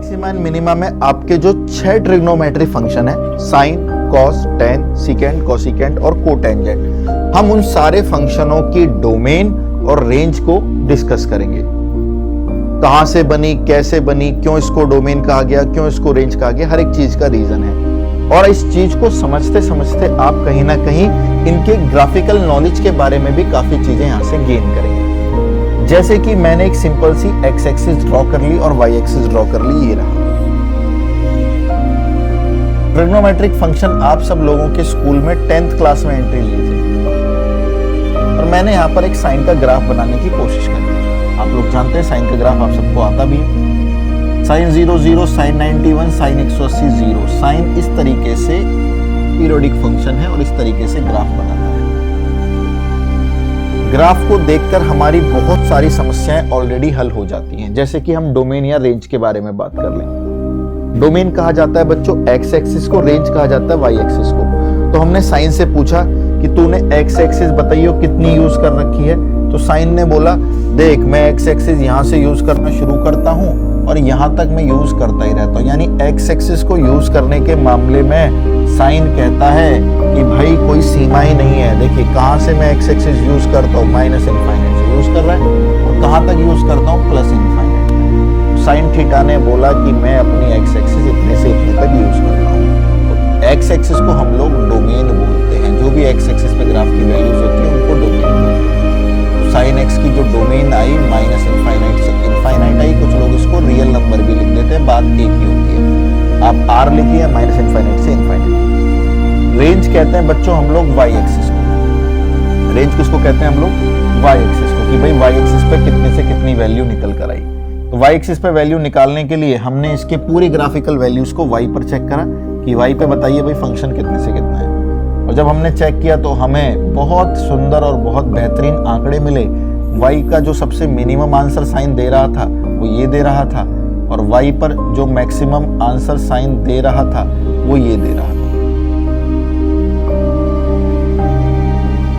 Maxima and minima में आपके जो 6 ट्रिग्नोमेट्री फंक्शन है, sine, cos, tan, secant, cosecant और कोटेंजेंट, हम उन सारे फंक्शनों की डोमेन और रेंज को डिस्कस करेंगे। कहां से बनी, कैसे बनी, क्यों इसको डोमेन कहा गया, क्यों इसको रेंज कहा गया, हर एक चीज का रीजन है। और इस चीज को समझते समझते आप कहीं ना कहीं इनके ग्राफिकल नॉलेज के बारे में भी काफी चीजें यहां से गेन करेंगे। जैसे कि मैंने एक सिंपल सी एक्स एक्सिस ड्रॉ कर ली और वाई एक्सिस ड्रॉ कर ली, ये रहा। ट्रिग्नोमेट्रिक फंक्शन आप सब लोगों के स्कूल में 10th क्लास में एंट्री ली थी, और मैंने यहाँ पर एक साइन का ग्राफ बनाने की कोशिश करी। आप लोग जानते हैं साइन का ग्राफ आप सबको आता भी है। Sign 0 0, sign 91, sign 180 0। साइन इस तरीके से पीरियोडिक फंक्शन है और इस तरीके से ग्राफ बनाता है। ग्राफ को देखकर हमारी बहुत सारी समस्याएं ऑलरेडी हल हो जाती हैं। जैसे कि हम डोमेन या रेंज के बारे में बात कर लें। डोमेन कहा जाता है बच्चों एक्स एक्सिस को, रेंज कहा जाता है वाई एक्सिस को। तो हमने साइन से पूछा कि तूने एक्स एक्सिस बताइयो कितनी यूज कर रखी है, तो साइन ने बोला देख मैं एक्स एक्सिस यहां से यूज करना शुरू करता हूं और यहां तक मैं यूज करता ही रहता हूं। यानी एक्स एक्सिस को यूज करने के मामले में साइन कहता है कि भाई कोई सीमा ही नहीं है। देखिए कहां से मैं एक्स एक्सिस यूज करता हूं, माइनस इनफाइनाइट से यूज कर रहा है, और कहां तक यूज करता हूं, प्लस इनफाइनाइट। साइन थीटा ने बोला कि मैं अपनी एक्स एक्सिस इतने से इतने तक यूज करता हूं। तो एक्स एक्सिस को हम लोग डोमेन बोलते हैं। जो भी एक्स एक्सिस पे ग्राफ की वैल्यूज होती है उनको डोमेन बोलते हैं। तो साइन एक्स की जो डोमेन आई माइनस इनफाइनाइट से इनफाइनाइट आई। कुछ लोग इसको रियल नंबर भी लिख देते हैं, बात एक ही होती है। आप आर लिखिए माइनस इनफाइनाइट से इनफाइनाइट। रेंज कहते हैं बच्चों हम लोग वाई एक्सिस को। रेंज किसको कहते हैं हम लोग, वाई एक्सिस को, कि भाई वाई एक्सिस पे कितने से कितनी वैल्यू निकल कर आई। तो वाई एक्सिस पे वैल्यू निकालने के लिए हमने इसके पूरी ग्राफिकल वैल्यूज को वाई पर चेक करा कि वाई पे बताइए भाई फंक्शन कितने से कितना है। और जब हमने चेक किया तो हमें बहुत सुंदर और बहुत बेहतरीन आंकड़े मिले। वाई का जो सबसे मिनिमम आंसर साइन दे रहा था वो ये दे रहा था, और वाई पर जो मैक्सिमम आंसर साइन दे रहा था वो ये दे रहा था।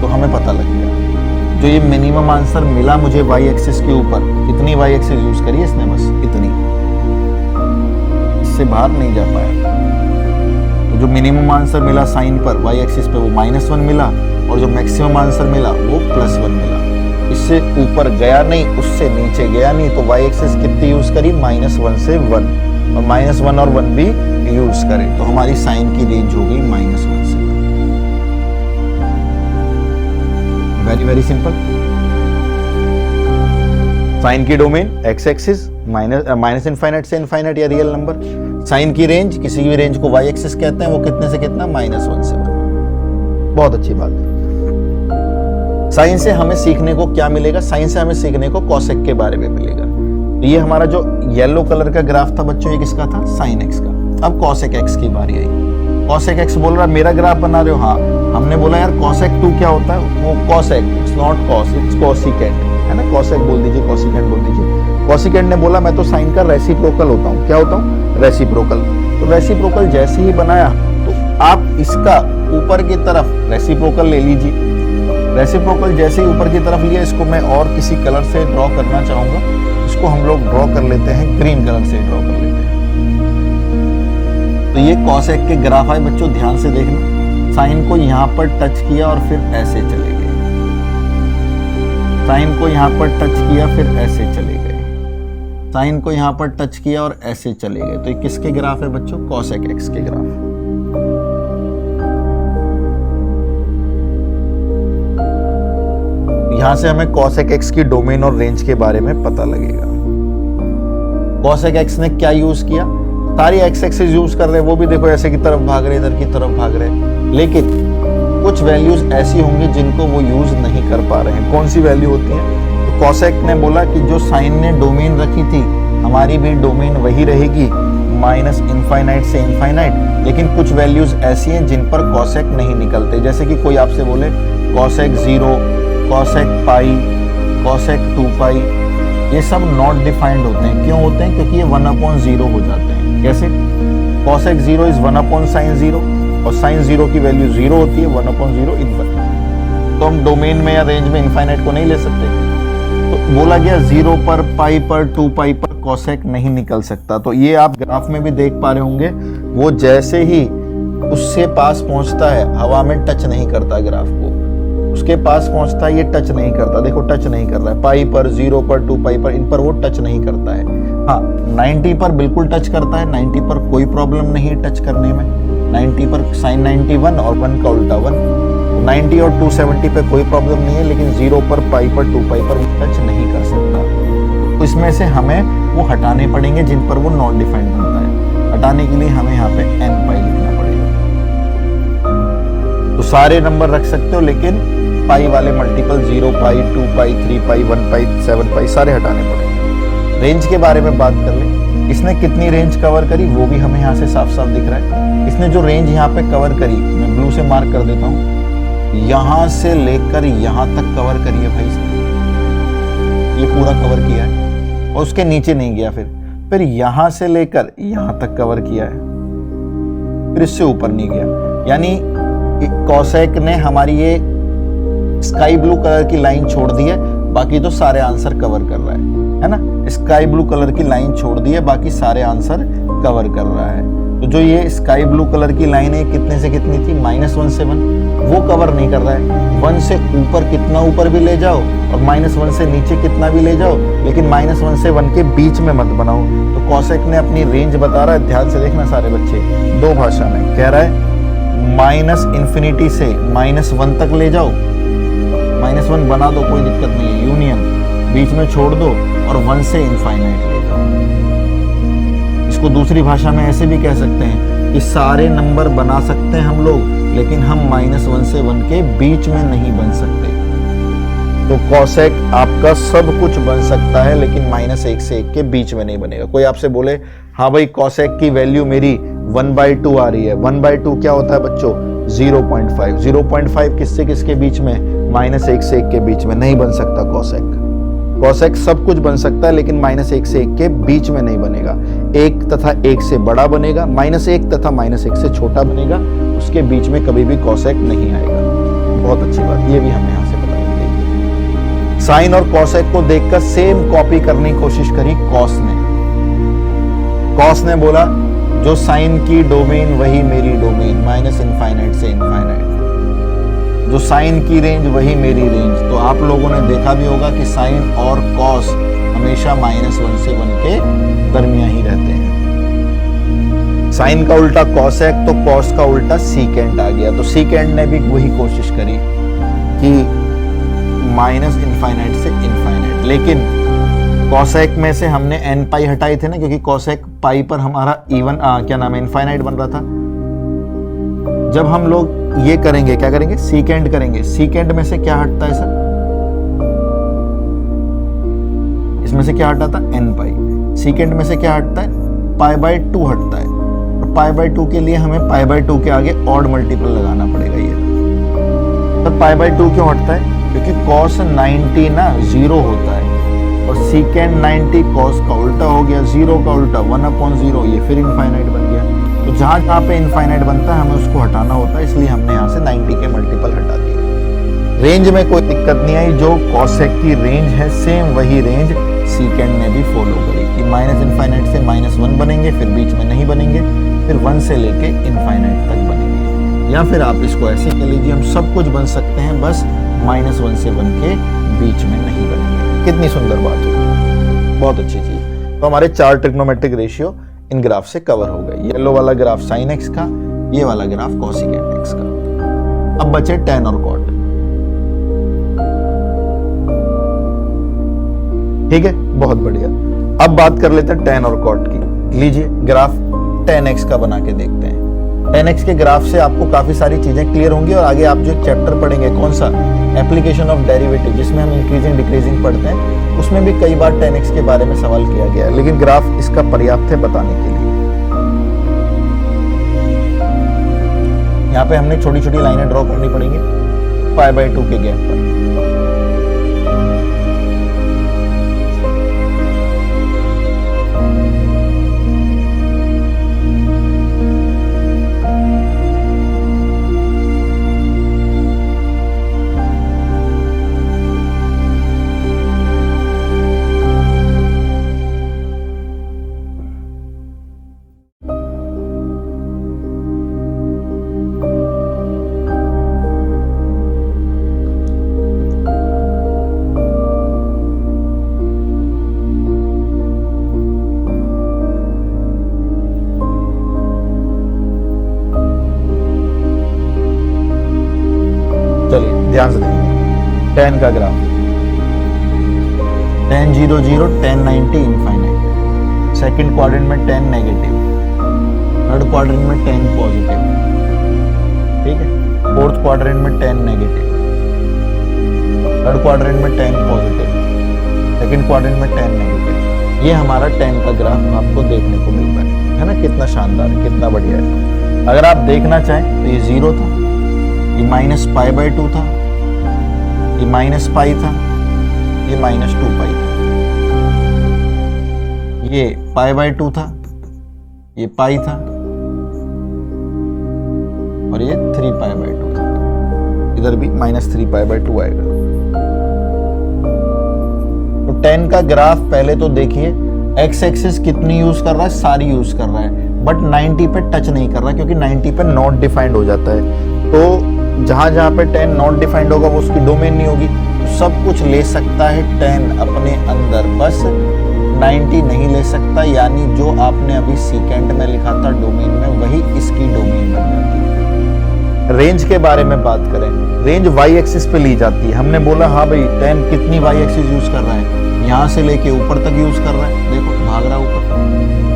तो हमें पता लग गया जो ये मिनिमम आंसर मिला मुझे वाई एक्सिस के ऊपर, कितनी वाई एक्सिस यूज करी इसने, बस इतनी, इससे बाहर नहीं जा पाया। तो जो मिनिमम आंसर मिला साइन पर वाई एक्सिस पे वो -1 मिला, और जो मैक्सिमम आंसर मिला वो +1 मिला। इससे ऊपर गया नहीं, उससे नीचे गया नहीं। तो वाई एक्सिस कितनी यूज करी, -1 से 1, और -1 और 1 भी यूज करे। तो हमारी साइन की रेंज हो गई -1 से 1। Very very simple. साइन की domain x axis, minus infinite से इनफाइनाइट या रियल नंबर। साइन की रेंज, किसी भी रेंज को वाई एक्सिस कहते हैं, वो कितने से कितना, -1 से 1। बहुत अच्छी बात है। साइन से हमें सीखने को क्या मिलेगा, साइन से हमें सीखने को कॉसेक के बारे में मिलेगा। तो ये हमारा जो येलो कलर का ग्राफ था बच्चों, ये किसका था, साइन एक्स का। अब कॉसेक एक्स की बारी आई। कॉसेक एक्स बोल रहा है मेरा ग्राफ बना रहे हो, हाँ। हमने बोला यार कॉसेक 2 क्या होता है, वो cosec, it's not cos, it's cosecant, है ना। कॉसेक बोल दीजिए, कोसिकेंट बोल दीजिए। कोसिकेंट ने बोला मैं तो साइन का रेसिप्रोकल होता हूँ। क्या होता हूँ, रेसिप्रोकल। तो रेसिप्रोकल जैसे ही बनाया तो आप इसका ऊपर की तरफ रेसिप्रोकल ले लीजिए। रेसिप्रोकल जैसे ही ऊपर की तरफ लिया, इसको मैं और किसी कलर से ड्रॉ करना चाहूंगा। इसको हम लोग ड्रॉ कर लेते हैं, ग्रीन कलर से ड्रॉ कर लेते हैं। तो ये कॉसेक के ग्राफ आए बच्चों, ध्यान से देखना। साइन को यहाँ पर टच किया और फिर ऐसे चले गए। साइन को यहाँ पर टच किया फिर ऐसे चले गए। साइन को यहाँ पर टच किया और ऐसे चले गए। तो ये किसके ग्राफ है बच्चों, कॉसेक एक्स के ग्राफ। यहां से हमें कॉसेक एक्स की डोमेन और रेंज के बारे में पता लगेगा। कॉसेक एक्स ने क्या यूज किया, सारी एक्स एक्सिस यूज कर रहे हैं, वो भी देखो ऐसे की तरफ भाग रहे, इधर की तरफ भाग रहे, लेकिन कुछ वैल्यूज ऐसी होंगी जिनको वो यूज नहीं कर पा रहे हैं। कौन सी वैल्यू होती है, तो कॉसेक ने बोला कि जो साइन ने डोमेन रखी थी हमारी भी डोमेन वही रहेगी, माइनस इनफाइनाइट से इनफाइनाइट। लेकिन कुछ वैल्यूज ऐसी हैं जिन पर कॉसेक नहीं निकलते। जैसे कि कोई आपसे बोले कॉसेक 0, कॉसेक पाई, कॉसेक 2 पाई, ये सब नॉट डिफाइंड होते हैं। क्यों होते हैं, क्योंकि ये 1/0 हो जाते हैं। कैसे, कॉसेक 0 इज 1/sin 0, और sin 0 की वैल्यू 0 होती है, 1/0 इनफाइनाइट। तो हम डोमेन में या रेंज में इनफाइनाइट को नहीं ले सकते। तो बोला गया 0 पर, पाई पर, 2 पाई पर कोसेक नहीं निकल सकता। तो ये आप ग्राफ में भी देख पा रहे होंगे, वो जैसे ही उससे पास पहुंचता है हवा में टच नहीं करता ग्राफ को, उसके पास पहुंचता है ये टच नहीं करता, देखो टच नहीं कर रहा है। पाई पर, 0 पर, 2 पाई पर, इन पर वो टच नहीं करता है। हाँ 90 पर बिल्कुल टच करता है, 90 पर कोई प्रॉब्लम नहीं है टच करने में, 90 पर साइन 91 और 1 का उल्टा 1, 90 और 270 पे कोई प्रॉब्लम नहीं है, लेकिन 0 पर, पाई पर, 2 पाई पर टच नहीं कर सकता। तो इसमें से हमें वो हटाने पड़ेंगे जिन पर वो नॉन डिफाइंड बनता है। हटाने के लिए हमें यहाँ पे n पाई लिखना पड़ेगा। तो सारे नंबर रख सकते हो, लेकिन पाई वाले मल्टीपल 0 पाई, 2 पाई, 3 पाई, 1 पाई, 7 पाई सारे हटाने पड़ेंगे। रेंज के बारे में बात कर ले, इसने कितनी रेंज कवर करी वो भी हमें यहाँ से साफ साफ दिख रहा है। इसने जो रेंज यहाँ पे कवर करी, मैं ब्लू से मार्क कर देता हूँ, यहां से लेकर यहां तक कवर करी है भाई इसने, ये पूरा कवर किया है और उसके नीचे नहीं गया। फिर यहां से लेकर यहां तक कवर किया है, फिर इससे ऊपर नहीं गया। यानी कोसेक ने हमारी ये स्काई ब्लू कलर की लाइन छोड़ दी है, बाकी तो सारे आंसर कवर कर रहा है ना। स्काई ब्लू कलर की लाइन छोड़ दी है, बाकी सारे आंसर कवर कर रहा है। तो जो ये स्काई ब्लू कलर की लाइन है कितने से कितनी थी, -1 से 1, वो कवर नहीं कर रहा है। 1 से ऊपर कितना ऊपर भी ले जाओ और -1 से नीचे कितना भी ले जाओ, लेकिन -1 से 1 के बीच में मत बनाओ। तो कोसेक ने अपनी रेंज बता रहा है, ध्यान से देखना सारे बच्चे, दो भाषा में कह रहा है -∞ से -1 तक ले जाओ, -1 बना दो कोई दिक्कत नहीं है, यूनियन बीच में छोड़ दो, और 1 से इनफाइनाइट ले जाओ। इसको दूसरी भाषा में ऐसे भी कह सकते हैं कि सारे नंबर बना सकते हैं हम लोग, लेकिन हम -1 से 1 के बीच में नहीं बन सकते। तो कोसेक आपका सब कुछ बन सकता है, लेकिन -1 से 1 के बीच में नहीं बनेगा। कोई आपसे बोले हाँ भाई कोसेक की वैल्यू मेरी 1/2 आ रही है, 1/2 क्या होता है बच्चों, 0.5। 0.5 किससे किसके बीच में, -1 से 1 के बीच में नहीं बन सकता कोसेक। कोसेक सब कुछ बन सकता है, लेकिन -1 से 1 के बीच में नहीं बनेगा। 1 तथा 1 से बड़ा बनेगा, -1 तथा -1 से छोटा बनेगा, उसके बीच में कभी भी कोसेक नहीं आएगा। बहुत अच्छी बात, ये भी हमें यहाँ से पता लग गई। साइन और कोसेक को देखकर सेम कॉपी करने की कोशिश करी कॉस ने। कॉस ने बोला जो साइन की डोमेन वही मेरी डोमेन, -∞ से इनफाइनाइट। जो साइन की रेंज वही मेरी रेंज। तो आप लोगों ने देखा भी होगा कि साइन और कॉस हमेशा -1 से 1 के दरमियान ही रहते हैं। साइन का उल्टा कॉसेक, तो कॉस का उल्टा सीकेंट आ गया। तो सीकेंट ने भी वही कोशिश करी कि -∞ से इनफाइनाइट, लेकिन कॉसेक में से हमने n पाई हटाई थे ना, क्योंकि कॉसेक पाई पर हमारा इवन क्या नाम है, इनफाइनाइट बन रहा था। जब हम लोग ये करेंगे, क्या करेंगे, सीकेंड करेंगे। सीकेंड में से क्या हटता है सर, इसमें से क्या हटा था, n पाई। सीकेंड में से क्या हटता है, π/2 हटता है। और π/2 के लिए हमें π/2 के आगे ऑड मल्टीपल लगाना पड़ेगा। ये तो π/2 क्यों हटता है, क्योंकि cos 90 ना 0 होता है, और सीकेंड 90 cos का उल्टा हो गया, 0 का उल्टा 1/0, ये फिर इनफाइनाइट बन गया। तो जहां जहां पे इनफाइनाइट बनता है हमें उसको हटाना होता है, इसलिए हमने यहाँ से 90 के मल्टीपल हटा दिए। रेंज में कोई दिक्कत नहीं आई, जो कोसेक की रेंज है सेम वही रेंज सीकेंड ने भी फॉलो करी कि -∞ से -1 बनेंगे, फिर बीच में नहीं बनेंगे, फिर 1 से लेके इनफाइनाइट तक बनेंगे। या फिर आप इसको ऐसे कह लीजिए, हम सब कुछ बन सकते हैं, बस -1 से 1 के बीच में नहीं बनेंगे। कितनी सुंदर बात है, बहुत अच्छी चीज। तो हमारे 4 ट्रिग्नोमेट्रिक रेशियो इन ग्राफ से कवर हो गए। येलो वाला ग्राफ साइन एक्स का, ये वाला ग्राफ कोसिकेंट एक्स का। अब बचे tan और cot। ठीक है, बहुत बढ़िया। अब बात कर लेते हैं tan और cot की। लीजिए ग्राफ tan x का बना के देखते हैं। tan x के ग्राफ से आपको काफी सारी चीजें क्लियर होंगी, और आगे आप जो चैप्टर पढ़ेंगे, कौन सा, एप्लीकेशन ऑफ डेरिवेटिव, जिसमें हम इंक्रीजिंग डिक्रीजिंग पढ़ते हैं, उसमें भी कई बार tan x के बारे में सवाल किया गया है, लेकिन ग्राफ इसका पर्याप्त है बताने के लिए। यहाँ पे हमने छोटी छोटी लाइनें ड्रॉ करनी पड़ेंगी π/2 के गैप पर। tan का graph, tan 0 0, tan 90 infinite, second quadrant में tan नेगेटिव, थर्ड क्वाड्रेंट में tan पॉजिटिव, ठीक है, फोर्थ क्वाड्रेंट में tan नेगेटिव, थर्ड क्वाड्रेंट में tan पॉजिटिव, सेकंड क्वाड्रेंट में tan नेगेटिव। ये हमारा tan का ग्राफ आपको देखने को मिलता है ना, कितना शानदार है, कितना बढ़िया है। अगर आप देखना चाहें तो ये 0 था, ये -π/2 था, ये -π था, ये -2π था, ये π/2 था, ये π था, और ये 3π/2 था, इधर भी -3π/2 आएगा। तो tan का ग्राफ पहले तो देखिए, एक्स एक्सिस कितनी यूज कर रहा है, सारी यूज कर रहा है, बट 90 पे टच नहीं कर रहा क्योंकि 90 पे नॉट डिफाइंड हो जाता है। तो जहां जहां पे tan नॉट डिफाइंड होगा वो उसकी डोमेन नहीं होगी, तो सब कुछ ले सकता है tan अपने अंदर, बस 90 नहीं ले सकता, यानी जो आपने अभी सीकेंट में लिखा था डोमेन में, वही इसकी डोमेन बन जाती है। रेंज के बारे में बात करें, रेंज वाई एक्सिस पे ली जाती है। हमने बोला हाँ भाई tan कितनी वाई एक्सिस यूज कर रहा है, यहाँ से लेके ऊपर तक यूज कर रहा है, देखो भाग रहा है ऊपर,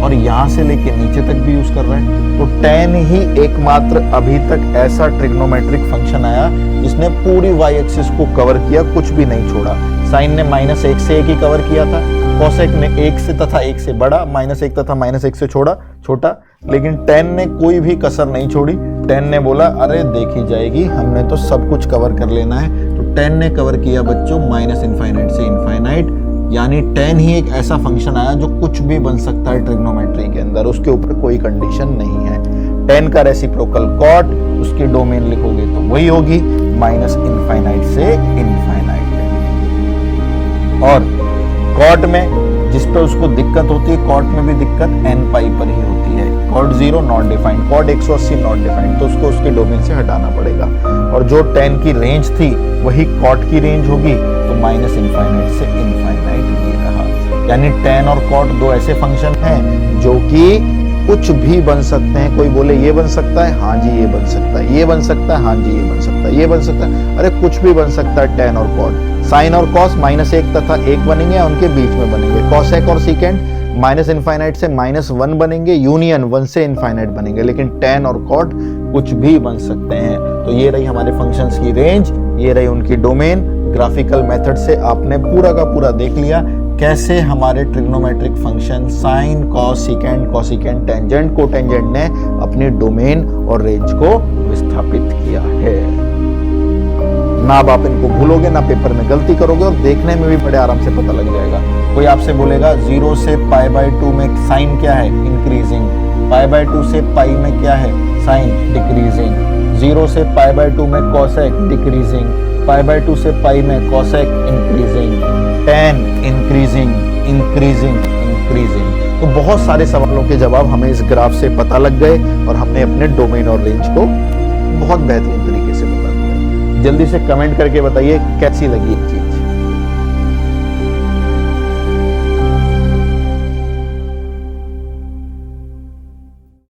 और यहाँ से लेके नीचे तक भी यूज कर रहा है। तो tan ही एकमात्र अभी तक ऐसा ट्रिग्नोमेट्रिक फंक्शन आया जिसने पूरी वाई एक्सिस को कवर किया, कुछ भी नहीं छोड़ा। साइन ने -1 से 1 ही कवर किया था, कोसेक ने 1 से तथा 1 से बड़ा, -1 तथा -1 से छोटा, लेकिन tan ने कोई भी कसर नहीं छोड़ी। tan ने बोला अरे देखी जाएगी, हमने तो सब कुछ कवर कर लेना है। तो tan ने कवर किया बच्चों -इनफाइनाइट से इनफाइनाइट, यानी tan ही एक ऐसा फंक्शन आया जो कुछ भी बन सकता है ट्रिग्नोमेट्री के अंदर, उसके ऊपर कोई कंडीशन नहीं है। tan का रेसिप्रोकल cot, उसकी डोमेन लिखोगे तो वही होगी -इनफाइनाइट से इनफाइनाइट। और cot में जिस पे उसको दिक्कत होती है, cot में भी दिक्कत n पाई पर ही होती है। cot 0 not defined, cot 180 not defined, तो उसको उसके डोमेन से हटाना पड़ेगा। और जो tan की रेंज थी वही cot की रेंज होगी, तो -इनफाइनाइट से इनफाइनाइट ये रहा। यानी tan और cot दो ऐसे फंक्शन हैं जो कि कुछ भी बन सकते हैं। कोई बोले ये बन सकता है, हाँ जी ये बन सकता है, ये बन सकता है, हाँ जी ये बन सकता है, ये बन सकता है, अरे कुछ भी बन सकता है tan और cot। साइन और cos -1 तथा 1 बनेंगे, उनके बीच में बनेंगे। cosec और secant -इनफाइनाइट से -1 बनेंगे, यूनियन 1 से इनफाइनाइट बनेंगे, लेकिन tan और cot कुछ भी बन सकते हैं। तो ये रही हमारे फंक्शंस की रेंज, ये रही उनकी डोमेन। ग्राफिकल मेथड से आपने पूरा का पूरा देख लिया कैसे हमारे trigonometric function sine, cos, secant, cosecant, tangent, cotangent ने अपनी डोमेन और रेंज को विस्थापित किया है। ना आप इनको भूलोगे, ना पेपर में गलती करोगे, और देखने में भी बड़े आराम से पता लग जाएगा। कोई आपसे बोलेगा 0 से π/2 में साइन क्या है, इंक्रीजिंग, π/2 से पाई में क्या है, साइन, डिक्रीजिंग, 0 से π/2 में कोसेक, डिक्रीजिंग, π/2 से पाई में cosec, increasing, tan increasing, increasing, increasing. तो बहुत सारे सवालों के जवाब हमें इस ग्राफ से पता लग गए, और हमने अपने डोमेन और रेंज को बहुत बेहतरीन तरीके से बता दिया। जल्दी से कमेंट करके बताइए कैसी लगी ये चीज।